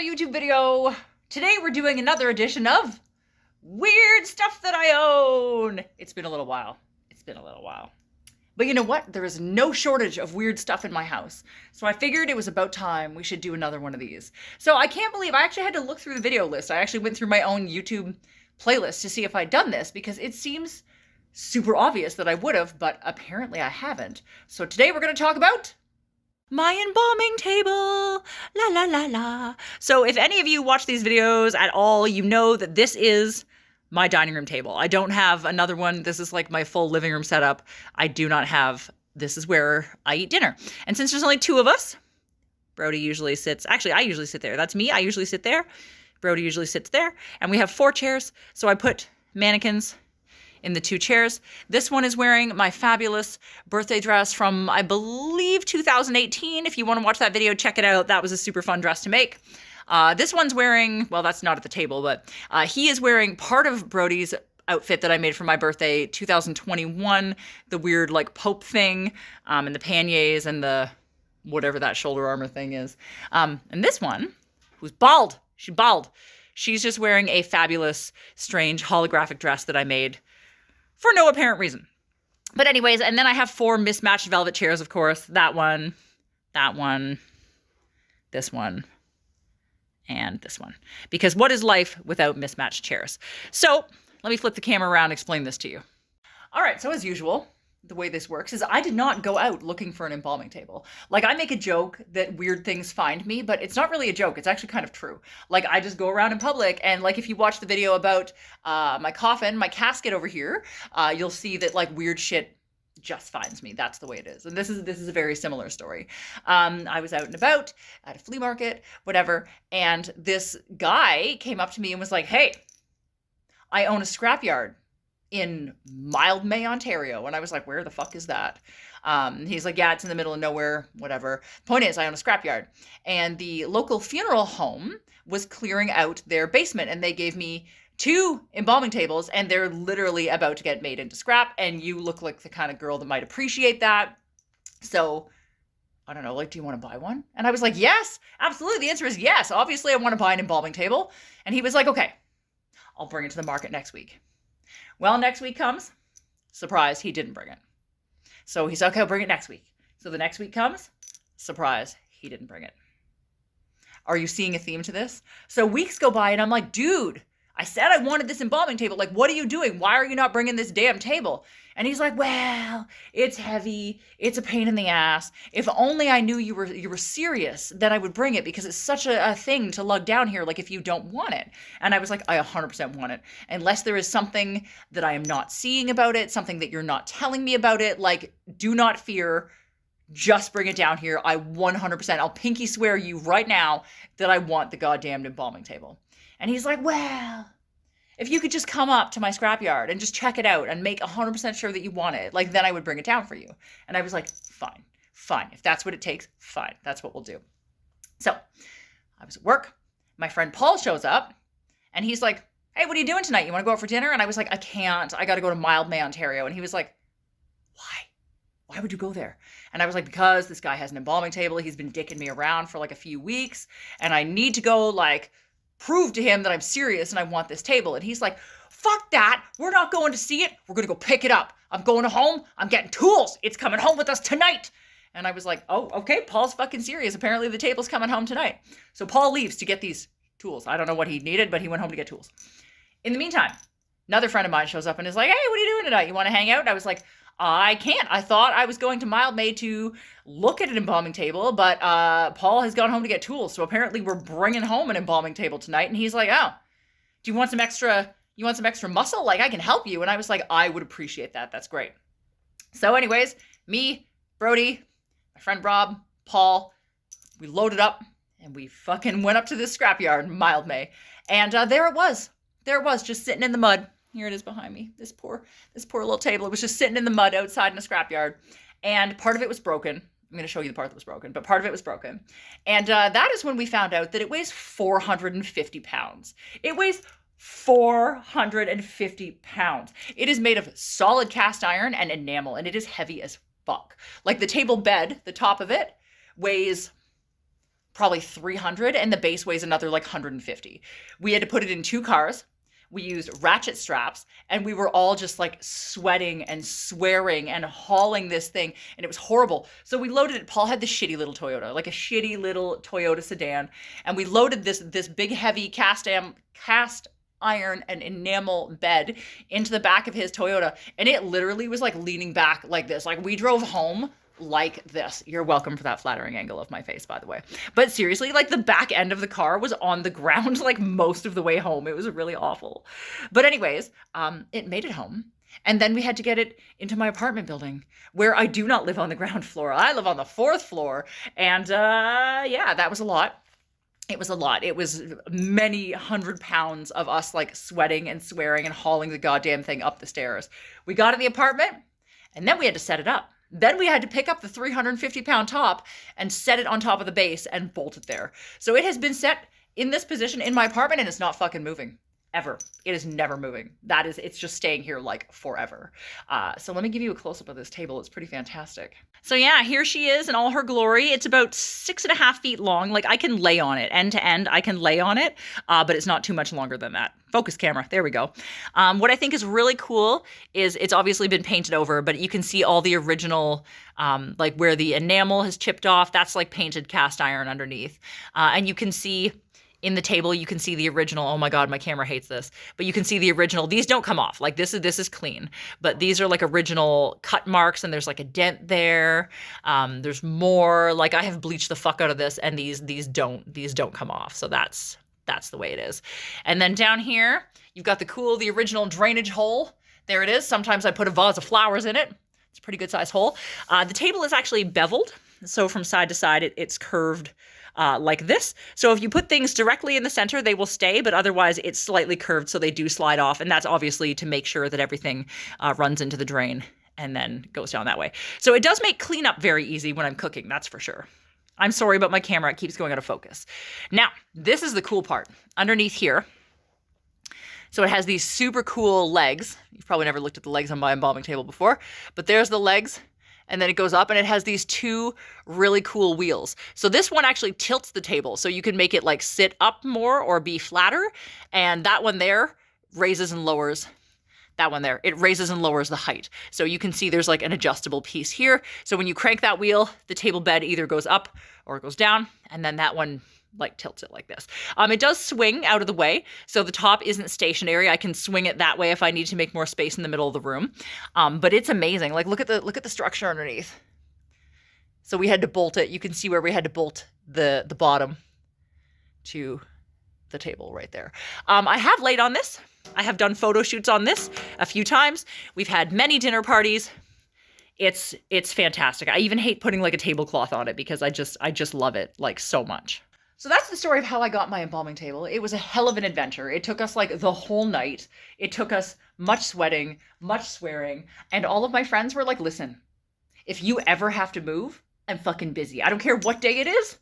YouTube video. Today we're doing another edition of Weird Stuff That I Own. It's been a little while. But you know what? There is no shortage of weird stuff in my house. So I figured it was about time we should do another one of these. So I can't believe I actually had to look through the video list. I actually went through my own YouTube playlist to see if I'd done this because it seems super obvious that I would have, but apparently I haven't. So today we're going to talk about my embalming table, la la la la. So if any of you watch these videos at all, you know that this is my dining room table. I don't have another one. This is like my full living room setup. I do not have, this is where I eat dinner. And since there's only two of us, Brody usually sits, actually I usually sit there. That's me, I usually sit there. Brody usually sits there. And we have 4 chairs, so I put mannequins in the 2 chairs. This one is wearing my fabulous birthday dress from, I believe, 2018. If you want to watch that video, check it out. That was a super fun dress to make. This one's wearing, well, that's not at the table, but he is wearing part of Brody's outfit that I made for my birthday, 2021, the weird like Pope thing, and the panniers and the whatever that shoulder armor thing is. And this one, who's bald, she's just wearing a fabulous, strange holographic dress that I made for no apparent reason. But anyways, and then I have 4 mismatched velvet chairs, of course. That one, this one, and this one. Because what is life without mismatched chairs? So let me flip the camera around and explain this to you. All right, so as usual, the way this works is I did not go out looking for an embalming table. Like, I make a joke that weird things find me, but it's not really a joke. It's actually kind of true. Like, I just go around in public, and like if you watch the video about my coffin, my casket over here, you'll see that like weird shit just finds me. That's the way it is. And this is a very similar story. I was out and about at a flea market, whatever, and this guy came up to me and was like, "Hey, I own a scrapyard in Mildmay, Ontario." And I was like, "Where the fuck is that?" He's like, "Yeah, it's in the middle of nowhere, whatever. Point is, I own a scrapyard." And the local funeral home was clearing out their basement, and they gave me 2 embalming tables, and they're literally about to get made into scrap, and you look like the kind of girl that might appreciate that. So, I don't know, like, do you want to buy one? And I was like, yes, absolutely. The answer is yes. Obviously, I want to buy an embalming table. And he was like, okay, I'll bring it to the market next week. Well, next week comes. Surprise, he didn't bring it. So he's okay, I'll bring it next week. So the next week comes. Surprise, he didn't bring it. Are you seeing a theme to this? So weeks go by and I'm like, dude, I said I wanted this embalming table. Like, what are you doing? Why are you not bringing this damn table? And he's like, well, it's heavy. It's a pain in the ass. If only I knew you were serious, then I would bring it, because it's such a thing to lug down here, like if you don't want it. And I was like, I 100% want it. Unless there is something that I am not seeing about it, something that you're not telling me about it, like, do not fear. Just bring it down here. I 100%, I'll pinky swear you right now that I want the goddamn embalming table. And he's like, well, if you could just come up to my scrapyard and just check it out and make 100% sure that you want it, like, then I would bring it down for you. And I was like, fine. If that's what it takes, fine. That's what we'll do. So I was at work. My friend Paul shows up and he's like, hey, what are you doing tonight? You want to go out for dinner? And I was like, I can't. I got to go to Mildmay, Ontario. And he was like, why? Why would you go there? And I was like, because this guy has an embalming table. He's been dicking me around for like a few weeks. And I need to go, like, prove to him that I'm serious and I want this table. And he's like, fuck that. We're not going to see it. We're going to go pick it up. I'm going home. I'm getting tools. It's coming home with us tonight. And I was like, oh, okay. Paul's fucking serious. Apparently the table's coming home tonight. So Paul leaves to get these tools. I don't know what he needed, but he went home to get tools. In the meantime, another friend of mine shows up and is like, hey, what are you doing tonight? You want to hang out? And I was like, I can't. I thought I was going to Mildmay to look at an embalming table, but Paul has gone home to get tools. So apparently we're bringing home an embalming table tonight. And he's like, oh, do you want some extra muscle? Like, I can help you. And I was like, I would appreciate that. That's great. So anyways, me, Brody, my friend Rob, Paul, we loaded up and we fucking went up to this scrapyard in Mildmay. And there it was, just sitting in the mud. Here it is behind me, this poor little table. It was just sitting in the mud outside in a scrapyard. And part of it was broken. I'm going to show you the part that was broken, but part of it was broken. And that is when we found out that it weighs 450 pounds. It weighs 450 pounds. It is made of solid cast iron and enamel, and it is heavy as fuck. Like, the table bed, the top of it, weighs probably 300, and the base weighs another like 150. We had to put it in 2 cars. We used ratchet straps, and we were all just like sweating and swearing and hauling this thing, and it was horrible. So we loaded it. Paul had this shitty little Toyota, like a shitty little Toyota sedan, and we loaded this big heavy cast iron and enamel bed into the back of his Toyota, and it literally was like leaning back like this. Like, we drove home like this. You're welcome for that flattering angle of my face, by the way. But seriously, like, the back end of the car was on the ground like most of the way home. It was really awful. But anyways, it made it home. And then we had to get it into my apartment building, where I do not live on the ground floor. I live on the 4th floor. And yeah, that was a lot. It was a lot. It was many 100 pounds of us like sweating and swearing and hauling the goddamn thing up the stairs. We got in the apartment, and then we had to set it up. Then we had to pick up the 350-pound top and set it on top of the base and bolt it there. So it has been set in this position in my apartment, and it's not fucking moving. Ever. It is never moving. It's just staying here like forever. So let me give you a close-up of this table. It's pretty fantastic. So yeah, here she is in all her glory. It's about 6.5 feet long. Like, I can lay on it end to end. I can lay on it, but it's not too much longer than that. Focus camera. There we go. What I think is really cool is it's obviously been painted over, but you can see all the original, like where the enamel has chipped off. That's like painted cast iron underneath. And you can see in the table, you can see the original. Oh my God, my camera hates this. But you can see the original. These don't come off. Like, this is clean. But these are like original cut marks, and there's like a dent there. There's more. Like, I have bleached the fuck out of this, and these don't come off. So that's the way it is. And then down here, you've got the original drainage hole. There it is. Sometimes I put a vase of flowers in it. It's a pretty good sized hole. The table is actually beveled. So from side to side, it's curved like this. So if you put things directly in the center, they will stay, but otherwise it's slightly curved, so they do slide off. And that's obviously to make sure that everything runs into the drain and then goes down that way. So it does make cleanup very easy when I'm cooking, that's for sure. I'm sorry about my camera, it keeps going out of focus. Now, this is the cool part. Underneath here, so it has these super cool legs. You've probably never looked at the legs on my embalming table before, but there's the legs. And then it goes up, and it has these 2 really cool wheels. So this one actually tilts the table, so you can make it like sit up more or be flatter. And that one there raises and lowers. That one there, it raises and lowers the height. So you can see there's like an adjustable piece here. So when you crank that wheel, the table bed either goes up or it goes down. And then that one like tilts it like this. It does swing out of the way, so the top isn't stationary. I can swing it that way if I need to make more space in the middle of the room. But it's amazing. Like, look at the structure underneath. So we had to bolt it. You can see where we had to bolt the bottom to the table right there. I have laid on this. I have done photo shoots on this a few times. We've had many dinner parties. It's fantastic. I even hate putting like a tablecloth on it because I just love it like so much. So that's the story of how I got my embalming table. It was a hell of an adventure. It took us like the whole night. It took us much sweating, much swearing, and all of my friends were like, listen, if you ever have to move, I'm fucking busy. I don't care what day it is.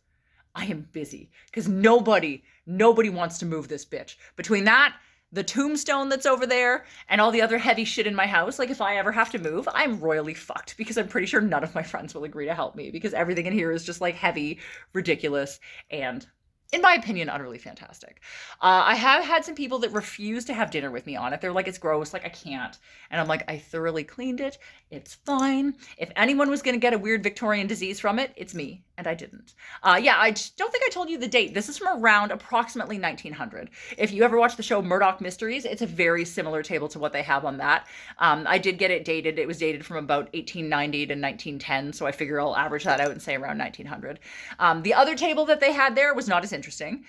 I am busy because nobody wants to move this bitch. Between that, the tombstone that's over there, and all the other heavy shit in my house, like, if I ever have to move, I'm royally fucked because I'm pretty sure none of my friends will agree to help me because everything in here is just like heavy, ridiculous, and in my opinion, utterly fantastic. I have had some people that refuse to have dinner with me on it. They're like, it's gross, like I can't. And I'm like, I thoroughly cleaned it. It's fine. If anyone was going to get a weird Victorian disease from it, it's me. And I didn't. Yeah, I don't think I told you the date. This is from around approximately 1900. If you ever watch the show Murdoch Mysteries, it's a very similar table to what they have on that. I did get it dated. It was dated from about 1890 to 1910. So I figure I'll average that out and say around 1900. The other table that they had there was not as interesting.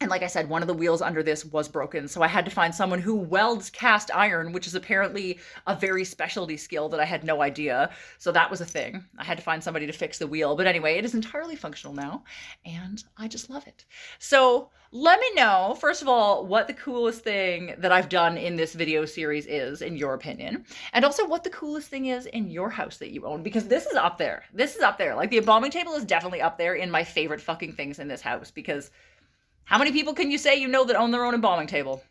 And like I said, one of the wheels under this was broken. So I had to find someone who welds cast iron, which is apparently a very specialty skill that I had no idea. So that was a thing. I had to find somebody to fix the wheel. But anyway, it is entirely functional now, and I just love it. So let me know, first of all, what the coolest thing that I've done in this video series is, in your opinion. And also what the coolest thing is in your house that you own, because this is up there. This is up there. Like, the embalming table is definitely up there in my favorite fucking things in this house, because how many people can you say you know that own their own embalming table?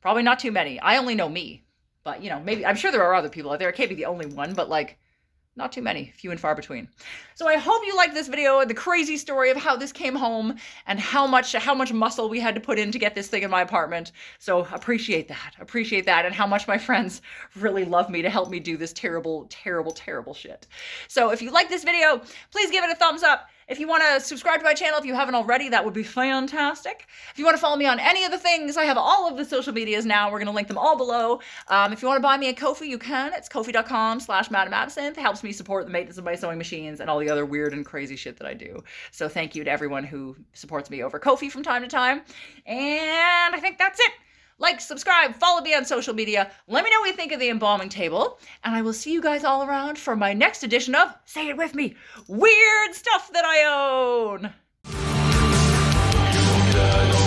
Probably not too many. I only know me. But, you know, maybe, I'm sure there are other people out there. I can't be the only one, but like, Not too many, few and far between. So I hope you liked this video and the crazy story of how this came home and how much muscle we had to put in to get this thing in my apartment. So appreciate that, and how much my friends really love me to help me do this terrible, terrible, terrible shit. So if you like this video, please give it a thumbs up. If you want to subscribe to my channel, if you haven't already, that would be fantastic. If you want to follow me on any of the things, I have all of the social medias now. We're going to link them all below. If you want to buy me a Ko-fi, you can. It's ko-fi.com/MadamAbsinthe. It helps me support the maintenance of my sewing machines and all the other weird and crazy shit that I do. So thank you to everyone who supports me over Ko-fi from time to time. And I think that's it. Like, subscribe, follow me on social media. Let me know what you think of the embalming table. And I will see you guys all around for my next edition of, say it with me, Weird Stuff That I Own.